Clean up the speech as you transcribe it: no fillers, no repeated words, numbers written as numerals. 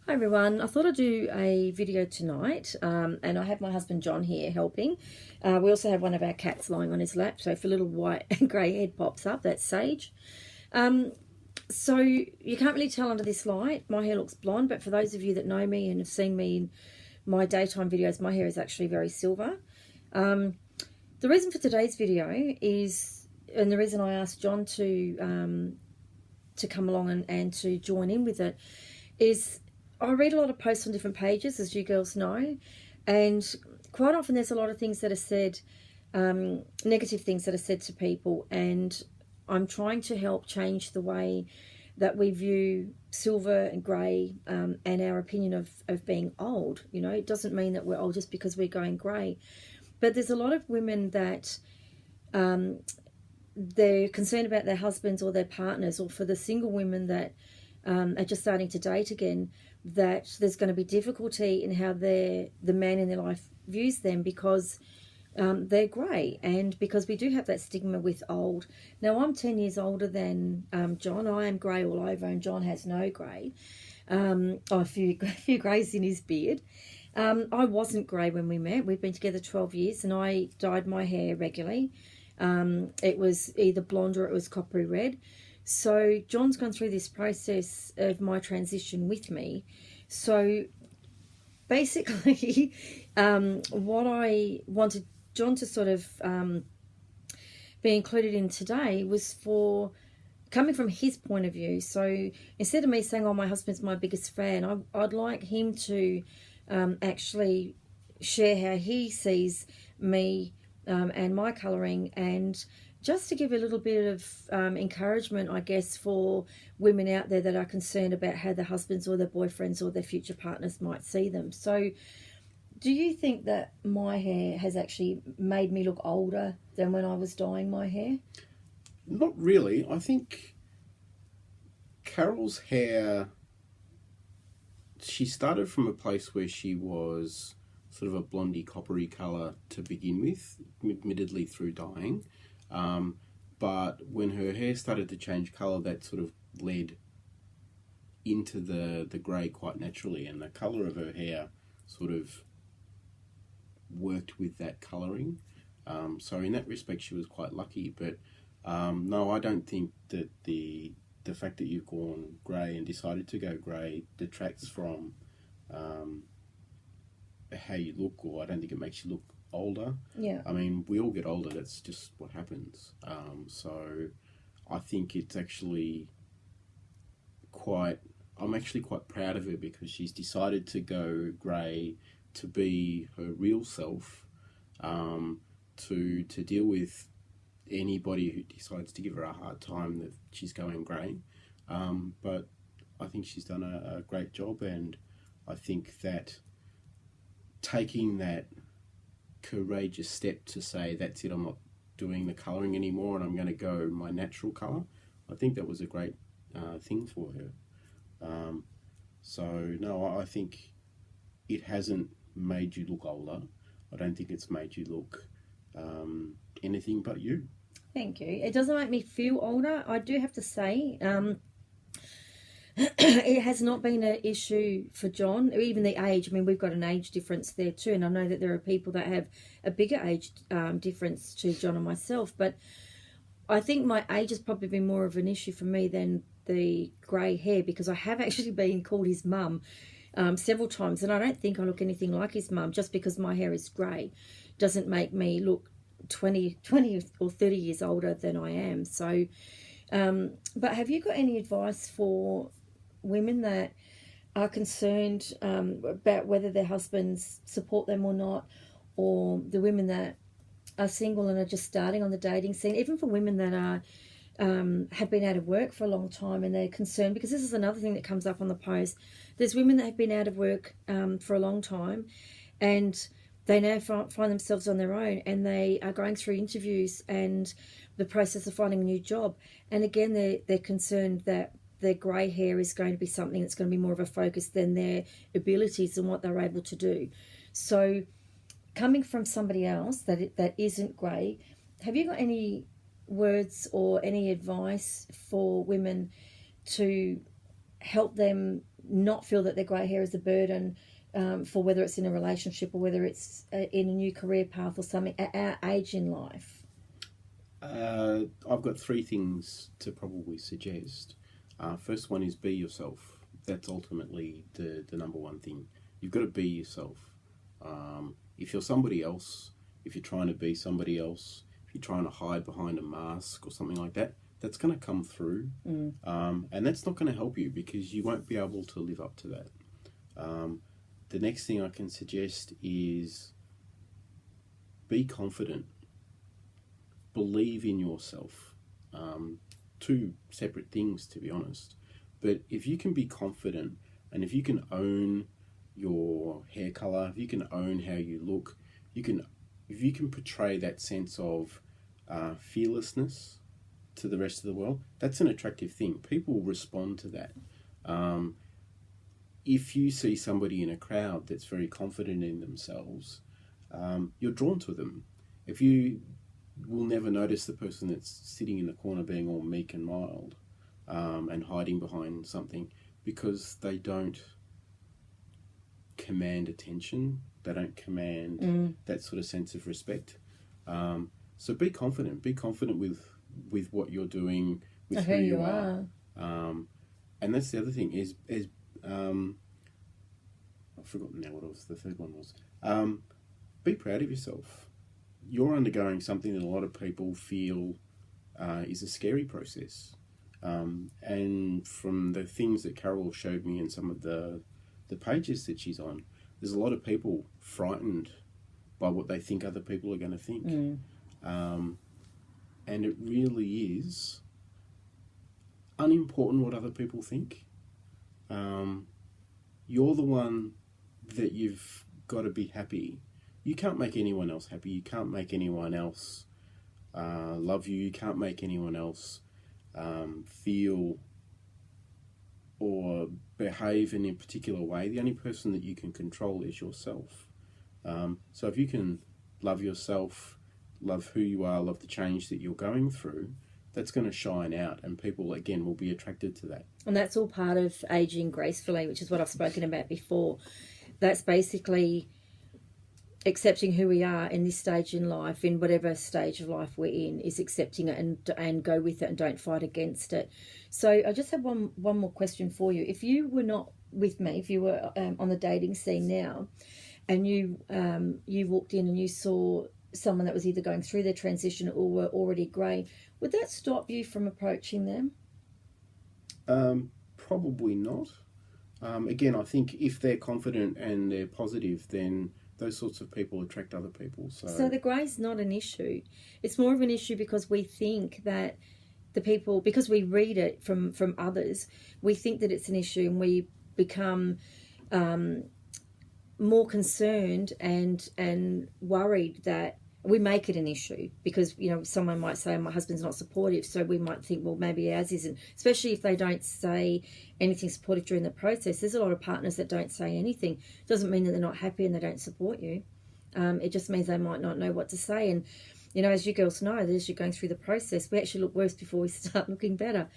Hi everyone, I thought I'd do a video tonight and I have my husband John here helping. We also have one of our cats lying on his lap, so if a little white and grey head pops up, that's Sage. So you can't really tell under this light, my hair looks blonde, but for those of you that know me and have seen me in my daytime videos, my hair is actually very silver. The reason for today's video is, and the reason I asked John to come along and to join in with it, is I read a lot of posts on different pages, as you girls know, and quite often there's a lot of things that are said, negative things that are said to people, and I'm trying to help change the way that we view silver and grey and our opinion of being old. You know, it doesn't mean that we're old just because we're going grey, but there's a lot of women that they're concerned about their husbands or their partners, or for the single women that are just starting to date again, that there's going to be difficulty in how the man in their life views them because they're grey, and because we do have that stigma with old. Now, I'm 10 years older than John. I am grey all over, and John has no grey. A few greys in his beard. I wasn't grey when we met. We've been together 12 years, and I dyed my hair regularly. It was either blonde or it was coppery red. So John's gone through this process of my transition with me. So basically, what I wanted John to sort of be included in today was for coming from his point of view. So instead of me saying, oh, my husband's my biggest fan, I'd like him to actually share how he sees me and my colouring, and just to give a little bit of encouragement, I guess, for women out there that are concerned about how their husbands or their boyfriends or their future partners might see them. So do you think that my hair has actually made me look older than when I was dyeing my hair? Not really. I think Carol's hair, she started from a place where she was sort of a blondie coppery colour to begin with, admittedly through dyeing. But when her hair started to change colour, that sort of led into the grey quite naturally, and the colour of her hair sort of worked with that colouring. So in that respect, she was quite lucky. But no, I don't think that the fact that you've gone grey and decided to go grey detracts from how you look, or I don't think it makes you look older. Yeah. I mean, we all get older. That's just what happens. So I think it's actually I'm actually quite proud of her, because she's decided to go grey to be her real self, to deal with anybody who decides to give her a hard time that she's going grey. But I think she's done a great job, and I think that taking that courageous step to say, that's it, I'm not doing the colouring anymore and I'm going to go my natural colour, I think that was a great thing for her. So no, I think it hasn't made you look older. I don't think it's made you look anything but you. Thank you. It doesn't make me feel older. I do have to say, it has not been an issue for John, or even the age. I mean, we've got an age difference there too, and I know that there are people that have a bigger age difference to John and myself, but I think my age has probably been more of an issue for me than the grey hair, because I have actually been called his mum several times, and I don't think I look anything like his mum. Just because my hair is grey doesn't make me look 20 or 30 years older than I am. So but have you got any advice for women that are concerned about whether their husbands support them or not, or the women that are single and are just starting on the dating scene, even for women that are have been out of work for a long time and they're concerned? Because this is another thing that comes up on the post. There's women that have been out of work for a long time, and they now find themselves on their own, and they are going through interviews and the process of finding a new job. And again, they're concerned that their grey hair is going to be something that's going to be more of a focus than their abilities and what they're able to do. So coming from somebody else that isn't grey, have you got any words or any advice for women to help them not feel that their grey hair is a burden for whether it's in a relationship or whether it's in a new career path or something at our age in life? I've got 3 things to probably suggest. First one is be yourself. That's ultimately the number one thing. You've got to be yourself. If you're somebody else, if you're trying to be somebody else, if you're trying to hide behind a mask or something like that, that's going to come through. And that's not going to help you because you won't be able to live up to that. The next thing I can suggest is be confident. Believe in yourself. 2 separate things, to be honest. But if you can be confident and if you can own your hair colour, if you can own how you look, if you can portray that sense of fearlessness to the rest of the world, that's an attractive thing. People respond to that. If you see somebody in a crowd that's very confident in themselves, you're drawn to them. If you will never notice the person that's sitting in the corner being all meek and mild and hiding behind something because they don't command attention. They don't command that sort of sense of respect. So be confident. Be confident with what you're doing, with who you are. And that's the other thing is I've forgotten now what the third one was. Be proud of yourself. You're undergoing something that a lot of people feel is a scary process. And from the things that Carol showed me in some of the pages that she's on, there's a lot of people frightened by what they think other people are going to think. And it really is unimportant what other people think. You're the one that you've got to be happy. You can't make anyone else happy. You can't make anyone else love you. You can't make anyone else feel or behave in a particular way. The only person that you can control is yourself. So if you can love yourself, love who you are, love the change that you're going through, that's going to shine out and people, again, will be attracted to that. And that's all part of ageing gracefully, which is what I've spoken about before. That's basically accepting who we are in this stage in life, in whatever stage of life we're in, is accepting it and go with it and don't fight against it. So I just have one more question for you. If you were not with me, if you were on the dating scene now, and you walked in and you saw someone that was either going through their transition or were already grey, would that stop you from approaching them? Probably not. Again, I think if they're confident and they're positive, then those sorts of people attract other people. So the grey's not an issue. It's more of an issue because we think that the people, because we read it from others, we think that it's an issue and we become more concerned and worried that we make it an issue because, you know, someone might say, my husband's not supportive, so we might think, well, maybe ours isn't, especially if they don't say anything supportive during the process. There's a lot of partners that don't say anything. It doesn't mean that they're not happy and they don't support you. It just means they might not know what to say. And, you know, as you girls know, that as you're going through the process, we actually look worse before we start looking better.